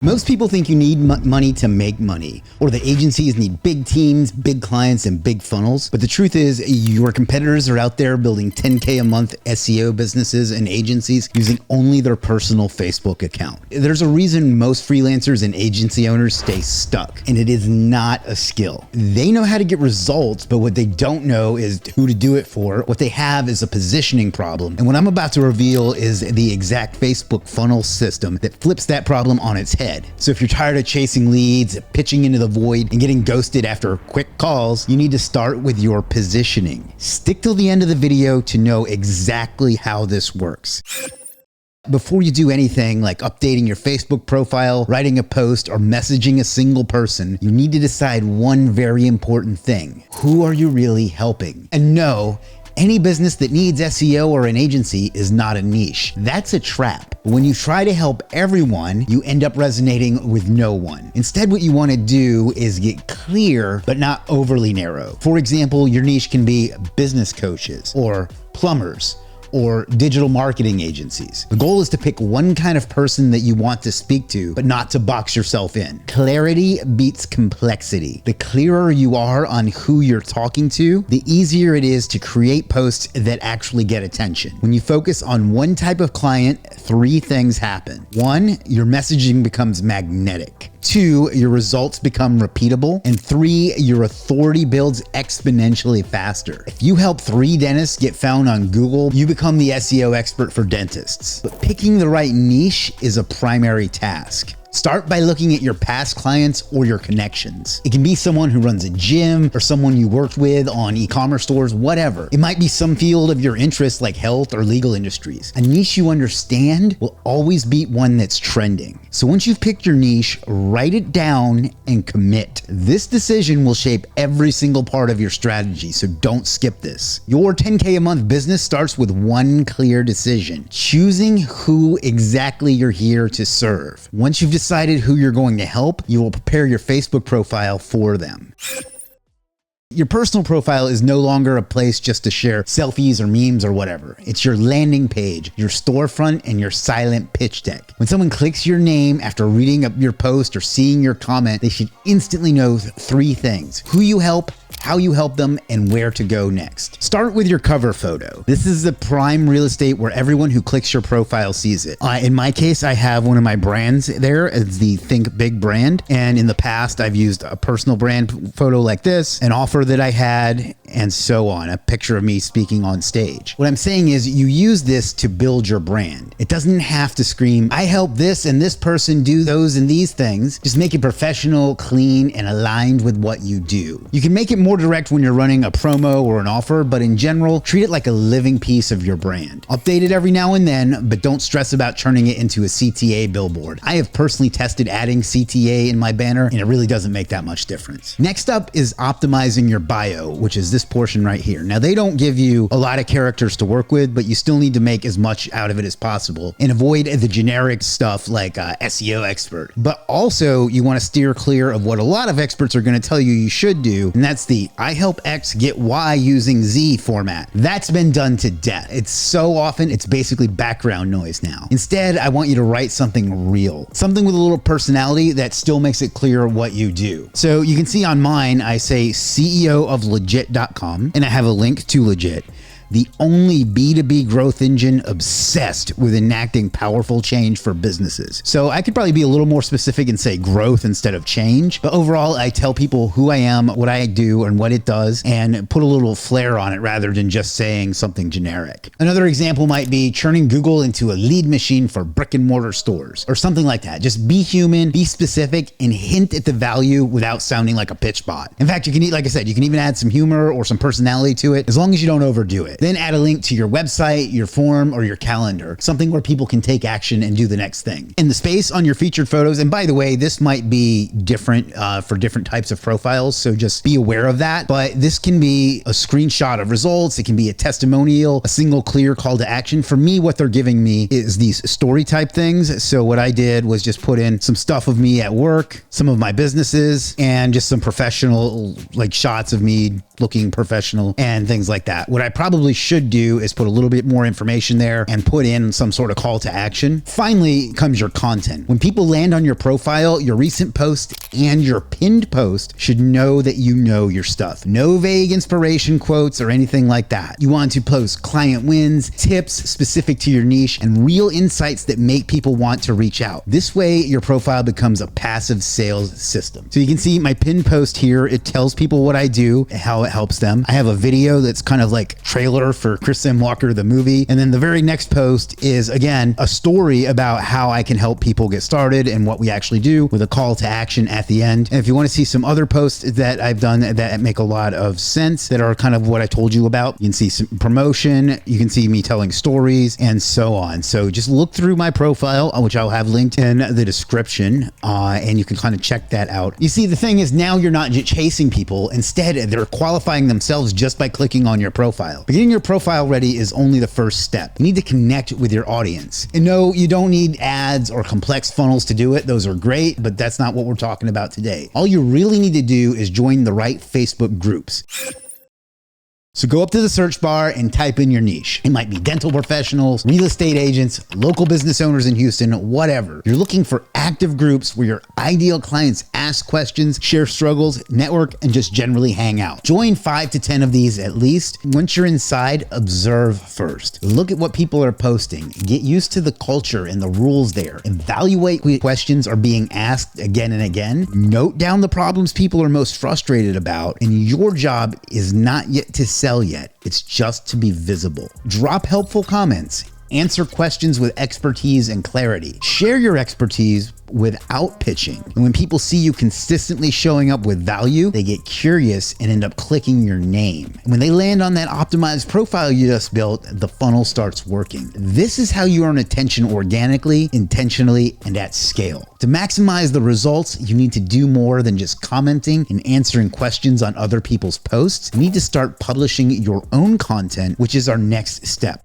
Most people think you need money to make money, or the agencies need big teams, big clients, and big funnels. But the truth is, your competitors are out there building 10K a month SEO businesses and agencies using only their personal Facebook account. There's a reason most freelancers and agency owners stay stuck, and it is not a skill. They know how to get results, but what they don't know is who to do it for. What they have is a positioning problem. And what I'm about to reveal is the exact Facebook funnel system that flips that problem on its head. So if you're tired of chasing leads, pitching into the void, and getting ghosted after quick calls, you need to start with your positioning. Stick till the end of the video to know exactly how this works. Before you do anything like updating your Facebook profile, writing a post, or messaging a single person, you need to decide one very important thing. Who are you really helping? And no, any business that needs SEO or an agency is not a niche. That's a trap. When you try to help everyone, you end up resonating with no one. Instead, what you want to do is get clear, but not overly narrow. For example, your niche can be business coaches or plumbers or digital marketing agencies. The goal is to pick one kind of person that you want to speak to, but not to box yourself in. Clarity beats complexity. The clearer you are on who you're talking to, the easier it is to create posts that actually get attention. When you focus on one type of client, three things happen. One, your messaging becomes magnetic. Two, your results become repeatable. And three, your authority builds exponentially faster. If you help 3 dentists get found on Google, you become the SEO expert for dentists. But picking the right niche is a primary task. Start by looking at your past clients or your connections. It can be someone who runs a gym or someone you worked with on e-commerce stores, whatever. It might be some field of your interest like health or legal industries. A niche you understand will always beat one that's trending. So once you've picked your niche, write it down and commit. This decision will shape every single part of your strategy, so don't skip this. Your 10K a month business starts with one clear decision: choosing who exactly you're here to serve. Once you've decided who you're going to help, you will prepare your Facebook profile for them. Your personal profile is no longer a place just to share selfies or memes or whatever. It's your landing page, your storefront, and your silent pitch deck. When someone clicks your name after reading up your post or seeing your comment, they should instantly know 3 things: who you help, how you help them, and where to go next. Start with your cover photo. This is the prime real estate where everyone who clicks your profile sees it. In my case, I have one of my brands there. It's the Think Big brand. And in the past, I've used a personal brand photo like this, an offer that I had, and so on, a picture of me speaking on stage. What I'm saying is you use this to build your brand. It doesn't have to scream, I help this and this person do those and these things. Just make it professional, clean, and aligned with what you do. You can make it more direct when you're running a promo or an offer, but in general, treat it like a living piece of your brand. Update it every now and then, but don't stress about turning it into a CTA billboard. I have personally tested adding CTA in my banner, and it really doesn't make that much difference. Next up is optimizing your bio, which is this portion right here. Now, they don't give you a lot of characters to work with, but you still need to make as much out of it as possible and avoid the generic stuff like SEO expert. But also, you want to steer clear of what a lot of experts are going to tell you you should do, and that's the I help X get Y using Z format. That's been done to death. It's so often, it's basically background noise now. Instead, I want you to write something real, something with a little personality that still makes it clear what you do. So you can see on mine, I say CEO of Legiit.com, and I have a link to Legiit, the only B2B growth engine obsessed with enacting powerful change for businesses. So I could probably be a little more specific and say growth instead of change, but overall I tell people who I am, what I do, and what it does, and put a little flair on it rather than just saying something generic. Another example might be turning Google into a lead machine for brick and mortar stores, or something like that. Just be human, be specific, and hint at the value without sounding like a pitch bot. In fact, you can, like I said, you can even add some humor or some personality to it, as long as you don't overdo it. Then add a link to your website, your form, or your calendar, something where people can take action and do the next thing. And the space on your featured photos, and by the way, this might be different for different types of profiles, so just be aware of that. But this can be a screenshot of results, it can be a testimonial, a single clear call to action. For me, what they're giving me is these story type things. So what I did was just put in some stuff of me at work, some of my businesses, and just some professional like shots of me looking professional and things like that. What I probably should do is put a little bit more information there and put in some sort of call to action. Finally comes your content. When people land on your profile, your recent post and your pinned post should know that you know your stuff. No vague inspiration quotes or anything like that. You want to post client wins, tips specific to your niche, and real insights that make people want to reach out. This way, your profile becomes a passive sales system. So you can see my pinned post here. It tells people what I do, how it helps them. I have a video that's kind of like trailer for Chris M. Walker, the movie. And then the very next post is, again, a story about how I can help people get started and what we actually do with a call to action at the end. And if you want to see some other posts that I've done that make a lot of sense, that are kind of what I told you about, you can see some promotion, you can see me telling stories and so on. So just look through my profile, which I'll have linked in the description, and you can kind of check that out. You see, the thing is, now you're not chasing people. Instead, they're qualifying themselves just by clicking on your profile. But getting your profile ready is only the first step. You need to connect with your audience. And no, you don't need ads or complex funnels to do it. Those are great, but that's not what we're talking about today. All you really need to do is join the right Facebook groups. So go up to the search bar and type in your niche. It might be dental professionals, real estate agents, local business owners in Houston, whatever. You're looking for active groups where your ideal clients ask questions, share struggles, network, and just generally hang out. Join 5 to 10 of these at least. Once you're inside, observe first. Look at what people are posting. Get used to the culture and the rules there. Evaluate what questions are being asked again and again. Note down the problems people are most frustrated about, and your job is not yet to sell yet. It's just to be visible. Drop helpful comments. Answer questions with expertise and clarity. Share your expertise without pitching. And when people see you consistently showing up with value, they get curious and end up clicking your name. And when they land on that optimized profile you just built, the funnel starts working. This is how you earn attention organically, intentionally, and at scale. To maximize the results, you need to do more than just commenting and answering questions on other people's posts. You need to start publishing your own content, which is our next step.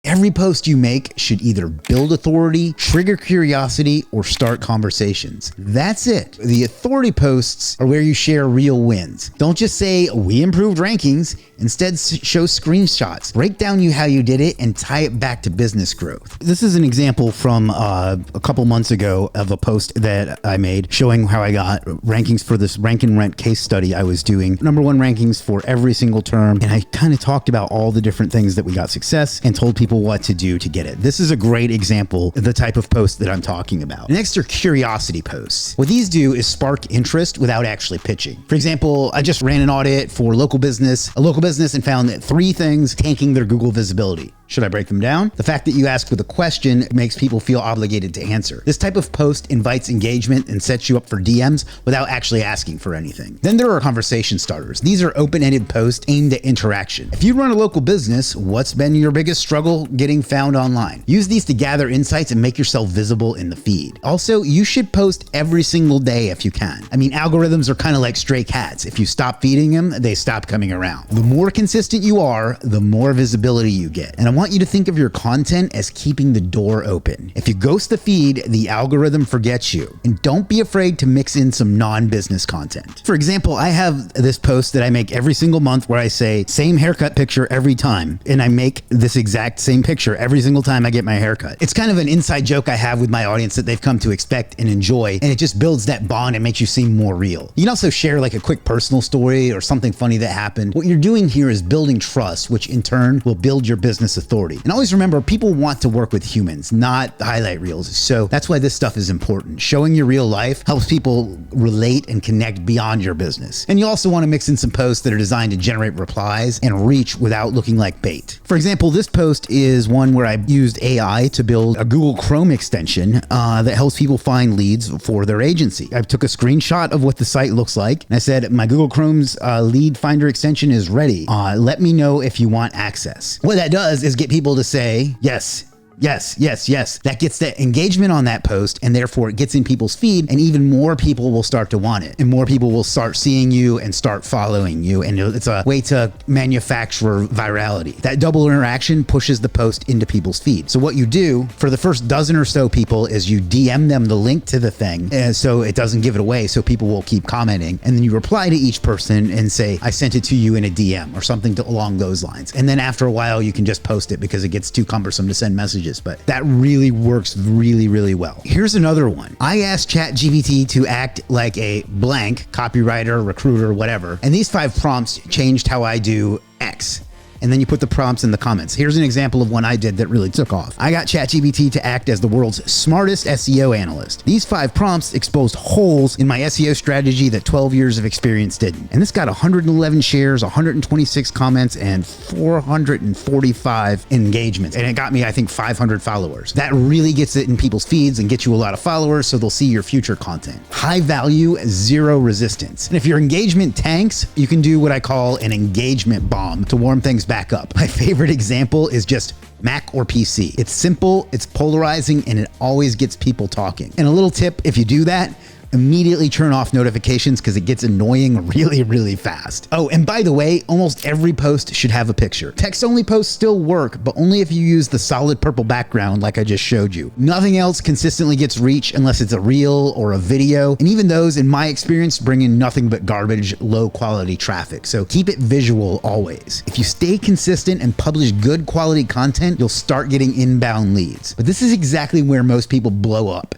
Every post you make should either build authority, trigger curiosity, or start conversations. That's it. The authority posts are where you share real wins. Don't just say, we improved rankings. Instead, show screenshots. Break down how you did it and tie it back to business growth. This is an example from a couple months ago of a post that I made showing how I got rankings for this rank and rent case study I was doing. #1 rankings for every single term. And I kind of talked about all the different things that we got success and told people what to do to get it. This is a great example of the type of post that I'm talking about. Next are curiosity posts. What these do is spark interest without actually pitching. For example, I just ran an audit for a local business and found that 3 things tanking their Google visibility. Should I break them down? The fact that you ask with a question makes people feel obligated to answer. This type of post invites engagement and sets you up for DMs without actually asking for anything. Then there are conversation starters. These are open-ended posts aimed at interaction. If you run a local business, what's been your biggest struggle getting found online? Use these to gather insights and make yourself visible in the feed. Also, you should post every single day if you can. I mean, algorithms are kind of like stray cats. If you stop feeding them, they stop coming around. The more consistent you are, the more visibility you get. And I want you to think of your content as keeping the door open. If you ghost the feed, the algorithm forgets you. And don't be afraid to mix in some non-business content. For example, I have this post that I make every single month where I say, same haircut picture every time. And I make this exact same picture every single time I get my haircut. It's kind of an inside joke I have with my audience that they've come to expect and enjoy. And it just builds that bond and makes you seem more real. You can also share like a quick personal story or something funny that happened. What you're doing here is building trust, which in turn will build your business authority. And always remember, people want to work with humans, not highlight reels. So that's why this stuff is important. Showing your real life helps people relate and connect beyond your business. And you also want to mix in some posts that are designed to generate replies and reach without looking like bait. For example, this post is one where I used AI to build a Google Chrome extension that helps people find leads for their agency. I took a screenshot of what the site looks like, and I said, my Google Chrome's lead finder extension is ready. Let me know if you want access. What that does is get people to say, yes, Yes, yes, yes. That gets the engagement on that post, and therefore it gets in people's feed, and even more people will start to want it, and more people will start seeing you and start following you, and it's a way to manufacture virality. That double interaction pushes the post into people's feed. So what you do for the first dozen or so people is you DM them the link to the thing, and so it doesn't give it away, so people will keep commenting, and then you reply to each person and say, I sent it to you in a DM or something along those lines. And then after a while, you can just post it because it gets too cumbersome to send messages, but that really works really, really well. Here's another one. I asked ChatGPT to act like a blank copywriter, recruiter, whatever, and these 5 prompts changed how I do X. And then you put the prompts in the comments. Here's an example of one I did that really took off. I got ChatGPT to act as the world's smartest SEO analyst. These 5 prompts exposed holes in my SEO strategy that 12 years of experience didn't. And this got 111 shares, 126 comments, and 445 engagements. And it got me, I think, 500 followers. That really gets it in people's feeds and gets you a lot of followers, so they'll see your future content. High value, zero resistance. And if your engagement tanks, you can do what I call an engagement bomb to warm things back up. My favorite example is just Mac or PC. It's simple, it's polarizing, and it always gets people talking. And a little tip, if you do that, immediately turn off notifications because it gets annoying really, really fast. Oh, and by the way, almost every post should have a picture. Text-only posts still work, but only if you use the solid purple background like I just showed you. Nothing else consistently gets reach unless it's a reel or a video, and even those, in my experience, bring in nothing but garbage, low-quality traffic. So keep it visual always. If you stay consistent and publish good quality content, you'll start getting inbound leads. But this is exactly where most people blow up.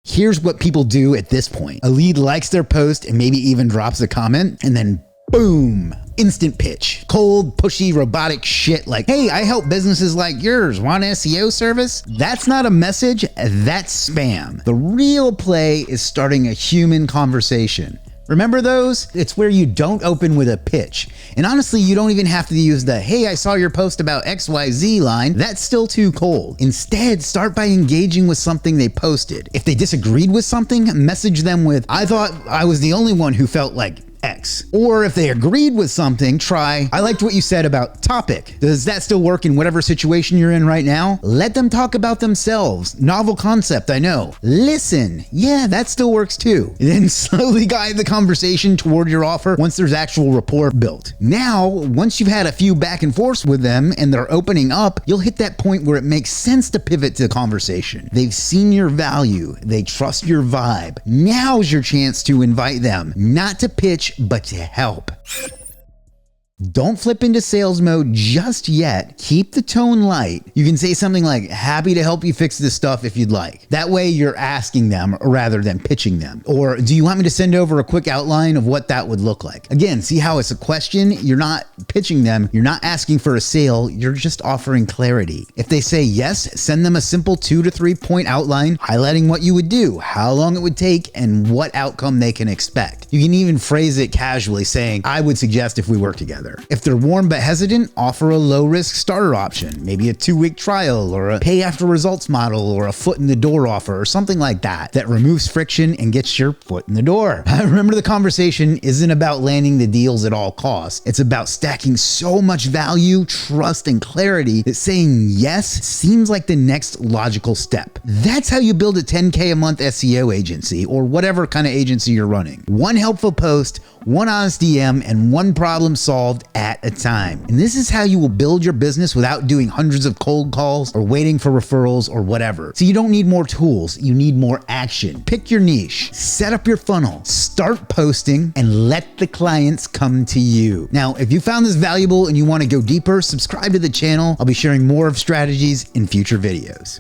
Here's what people do at this point. A lead likes their post and maybe even drops a comment, and then boom, instant pitch. Cold, pushy, robotic shit like, hey, I help businesses like yours. Want an SEO service? That's not a message, that's spam. The real play is starting a human conversation. Remember those? It's where you don't open with a pitch. And honestly, you don't even have to use the, hey, I saw your post about XYZ line. That's still too cold. Instead, start by engaging with something they posted. If they disagreed with something, message them with, I thought I was the only one who felt like X. Or if they agreed with something, try, I liked what you said about topic. Does that still work in whatever situation you're in right now? Let them talk about themselves. Novel concept, I know. Listen, yeah, that still works too. And then slowly guide the conversation toward your offer once there's actual rapport built. Now, once you've had a few back and forths with them and they're opening up, you'll hit that point where it makes sense to pivot to the conversation. They've seen your value. They trust your vibe. Now's your chance to invite them, not to pitch, but to help. Don't flip into sales mode just yet. Keep the tone light. You can say something like, happy to help you fix this stuff if you'd like. That way you're asking them rather than pitching them. Or do you want me to send over a quick outline of what that would look like? Again, see how it's a question? You're not pitching them. You're not asking for a sale. You're just offering clarity. If they say yes, send them a simple 2 to 3 point outline highlighting what you would do, how long it would take, and what outcome they can expect. You can even phrase it casually saying, I would suggest if we work together. If they're warm but hesitant, offer a low-risk starter option, maybe a 2-week trial or a pay-after-results model or a foot-in-the-door offer or something like that removes friction and gets your foot in the door. Remember, the conversation isn't about landing the deals at all costs. It's about stacking so much value, trust, and clarity that saying yes seems like the next logical step. That's how you build a 10K a month SEO agency or whatever kind of agency you're running. One helpful post, one honest DM, and one problem solved at a time. And this is how you will build your business without doing hundreds of cold calls or waiting for referrals or whatever. So you don't need more tools, you need more action. Pick your niche, set up your funnel, start posting, and let the clients come to you. Now, if you found this valuable and you want to go deeper, subscribe to the channel. I'll be sharing more of strategies in future videos.